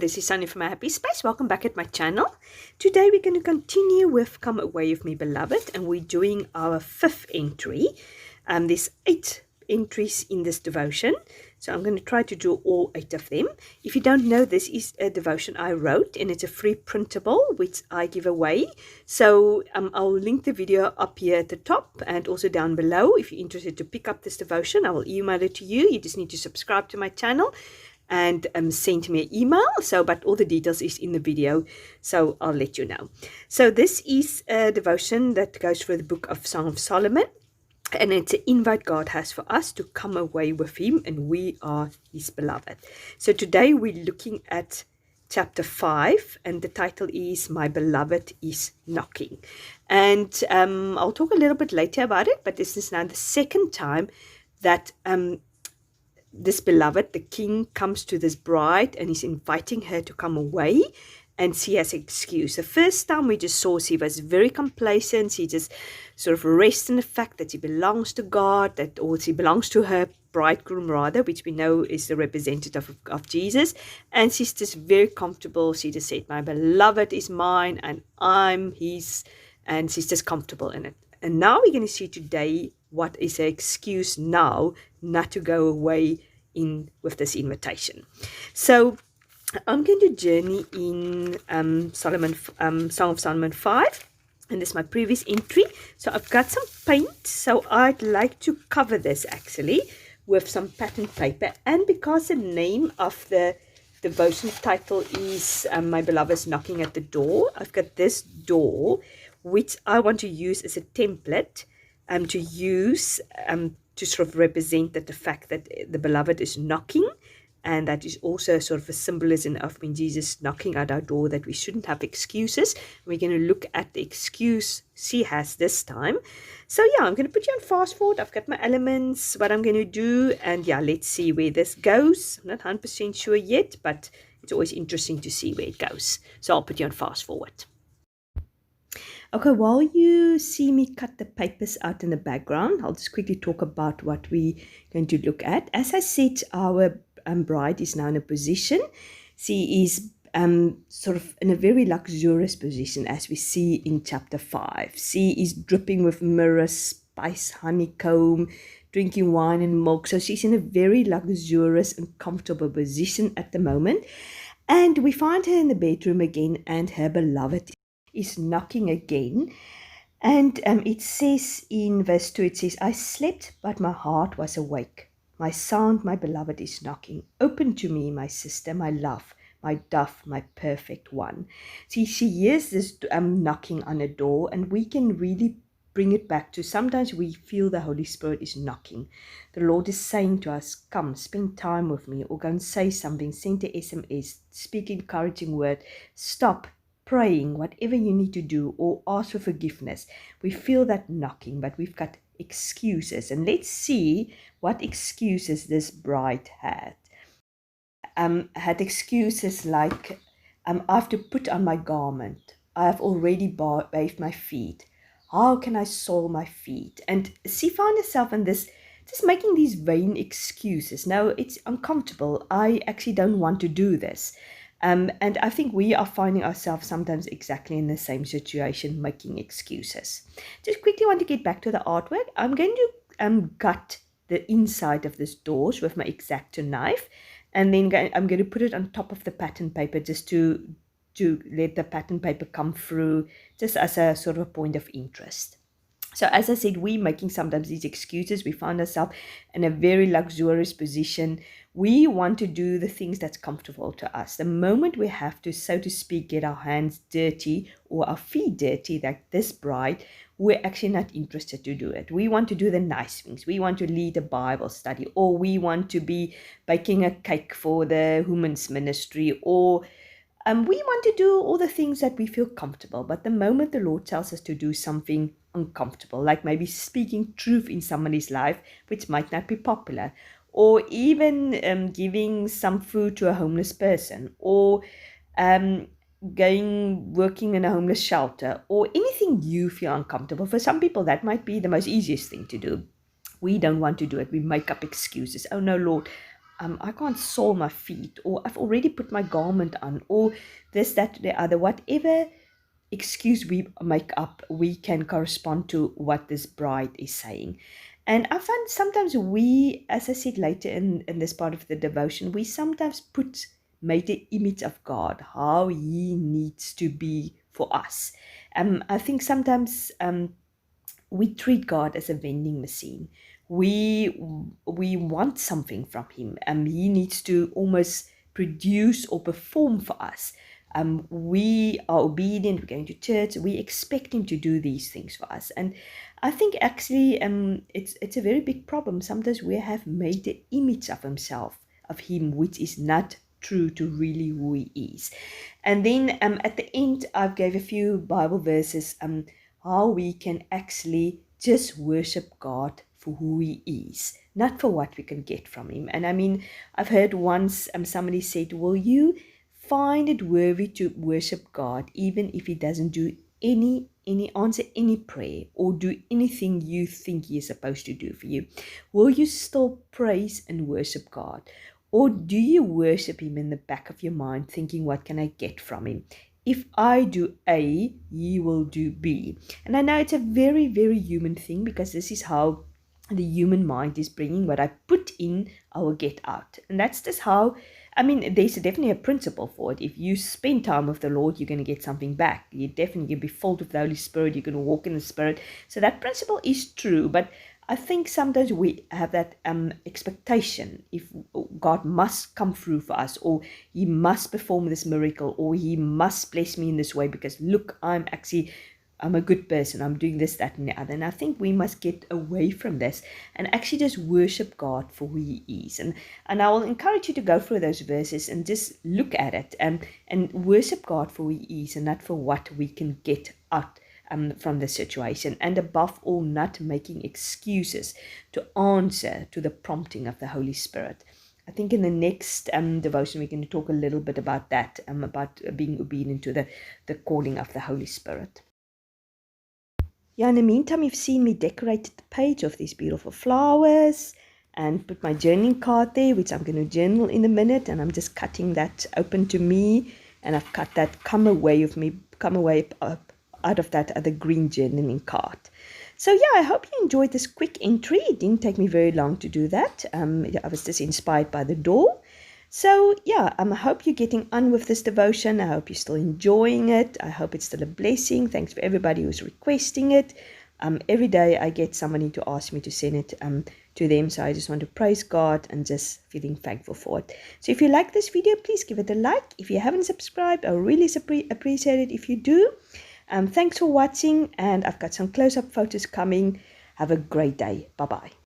this is Sonja from My Happy Space. Welcome back at my channel. Today we're going to continue with Come Away With Me Beloved, and we're doing our 5th entry. There's 8 entries in this devotion, so I'm going to try to do all 8 of them. If you don't know, this is a devotion I wrote, and it's a free printable which I give away. So I'll link the video up here at the top and also down below. If you're interested to pick up this devotion, I will email it to you. You just need to subscribe to my channel and send me an email. But all the details is in the video, so I'll let you know. So this is a devotion that goes through the book of Song of Solomon, and it's an invite God has for us to come away with him, and we are his beloved. So today we're looking at chapter 5, and the title is My Beloved is Knocking. And I'll talk a little bit later about it, but this is now the second time that this beloved, the king, comes to this bride and is inviting her to come away, and she has an excuse. The first time we just saw she was very complacent. She just sort of rests in the fact that she belongs to God, or she belongs to her bridegroom rather, which we know is the representative of Jesus, and she's just very comfortable. She just said, my beloved is mine and I'm his, and she's just comfortable in it. And now we're going to see today what is her excuse now not to go away with this invitation. So I'm going to journey in Song of Solomon 5, and this is my previous entry. So I've got some paint, so I'd like to cover this actually with some pattern paper, and because the name of the devotion title is My Beloved is Knocking at the Door, I've got this door which I want to use as a template to use to sort of represent the fact that the beloved is knocking, and that is also sort of a symbolism of when Jesus knocking at our door, that we shouldn't have excuses. We're going to look at the excuse she has this time. So yeah, I'm going to put you on fast forward. I've got my elements, what I'm going to do, and yeah, let's see where this goes. I'm not 100% sure yet, but it's always interesting to see where it goes. So I'll put you on fast forward. Okay, while you see me cut the papers out in the background, I'll just quickly talk about what we're going to look at. As I said, our bride is now in a position. She is sort of in a very luxurious position, as we see in chapter 5. She is dripping with myrrh, spice, honeycomb, drinking wine and milk. So she's in a very luxurious and comfortable position at the moment. And we find her in the bedroom again, and her beloved is knocking again. And it says in verse 2, it says, I slept, but my heart was awake. My sound, my beloved is knocking. Open to me, my sister, my love, my dove, my perfect one. See, she hears this knocking on a door, and we can really bring it back to sometimes we feel the Holy Spirit is knocking. The Lord is saying to us, come, spend time with me, or go and say something, send an SMS, speak encouraging word, stop praying, whatever you need to do, or ask for forgiveness. We feel that knocking, but we've got excuses, and let's see what excuses this bride had. Had excuses like, I have to put on my garment. I have already bathed my feet. How can I soil my feet? And she found herself in this, just making these vain excuses. Now, it's uncomfortable. I actually don't want to do this. And I think we are finding ourselves sometimes exactly in the same situation, making excuses. Just quickly want to get back to the artwork. I'm going to gut the inside of this doors with my X-Acto knife, and then I'm going to put it on top of the pattern paper just to let the pattern paper come through, just as a sort of a point of interest. So as I said, we're making sometimes these excuses. We find ourselves in a very luxurious position. We want to do the things that's comfortable to us. The moment we have to, so to speak, get our hands dirty or our feet dirty, like this bride, we're actually not interested to do it. We want to do the nice things. We want to lead a Bible study, or we want to be baking a cake for the women's ministry, or we want to do all the things that we feel comfortable. But the moment the Lord tells us to do something uncomfortable, like maybe speaking truth in somebody's life, which might not be popular, or even giving some food to a homeless person, or working in a homeless shelter, or anything you feel uncomfortable. For some people, that might be the most easiest thing to do. We don't want to do it. We make up excuses. Oh no, Lord, I can't soil my feet, or I've already put my garment on, or this, that, the other, whatever excuse we make up, we can correspond to what this bride is saying. And I find sometimes we, as I said later in this part of the devotion, we sometimes made the image of God, how he needs to be for us. I think sometimes we treat God as a vending machine. We want something from him. He needs to almost produce or perform for us. We are obedient, we're going to church, we expect him to do these things for us. And I think actually it's a very big problem. Sometimes we have made the image of him, which is not true to really who he is. And then at the end, I gave a few Bible verses how we can actually just worship God for who he is, not for what we can get from him. And I mean, I've heard once somebody said, will you find it worthy to worship God even if he doesn't do any answer any prayer or do anything you think he is supposed to do for you? Will you still praise and worship God? Or do you worship him in the back of your mind thinking, what can I get from him? If I do A, he will do B. And I know it's a very, very human thing, because this is how the human mind is bringing what I put in, I will get out. And that's just how, I mean, there's definitely a principle for it. If you spend time with the Lord, you're going to get something back. You're definitely going to be filled with the Holy Spirit. You're going to walk in the Spirit. So that principle is true. But I think sometimes we have that expectation, if God must come through for us, or he must perform this miracle, or he must bless me in this way, because look, I'm a good person, I'm doing this, that, and the other. And I think we must get away from this and actually just worship God for who he is. And I will encourage you to go through those verses and just look at it and worship God for who he is, and not for what we can get out from the situation. And above all, not making excuses to answer to the prompting of the Holy Spirit. I think in the next devotion, we're going to talk a little bit about that, about being obedient to the calling of the Holy Spirit. Yeah, in the meantime, you've seen me decorated the page of these beautiful flowers and put my journaling card there, which I'm going to journal in a minute. And I'm just cutting that open to me. And I've cut that come away out of that other green journaling card. So yeah, I hope you enjoyed this quick entry. It didn't take me very long to do that. I was just inspired by the door. So yeah, I hope you're getting on with this devotion. I hope you're still enjoying it. I hope it's still a blessing. Thanks for everybody who's requesting it. Every day I get somebody to ask me to send it to them. So I just want to praise God and just feeling thankful for it. So if you like this video, please give it a like. If you haven't subscribed, I really appreciate it if you do. Thanks for watching, and I've got some close-up photos coming. Have a great day. Bye-bye.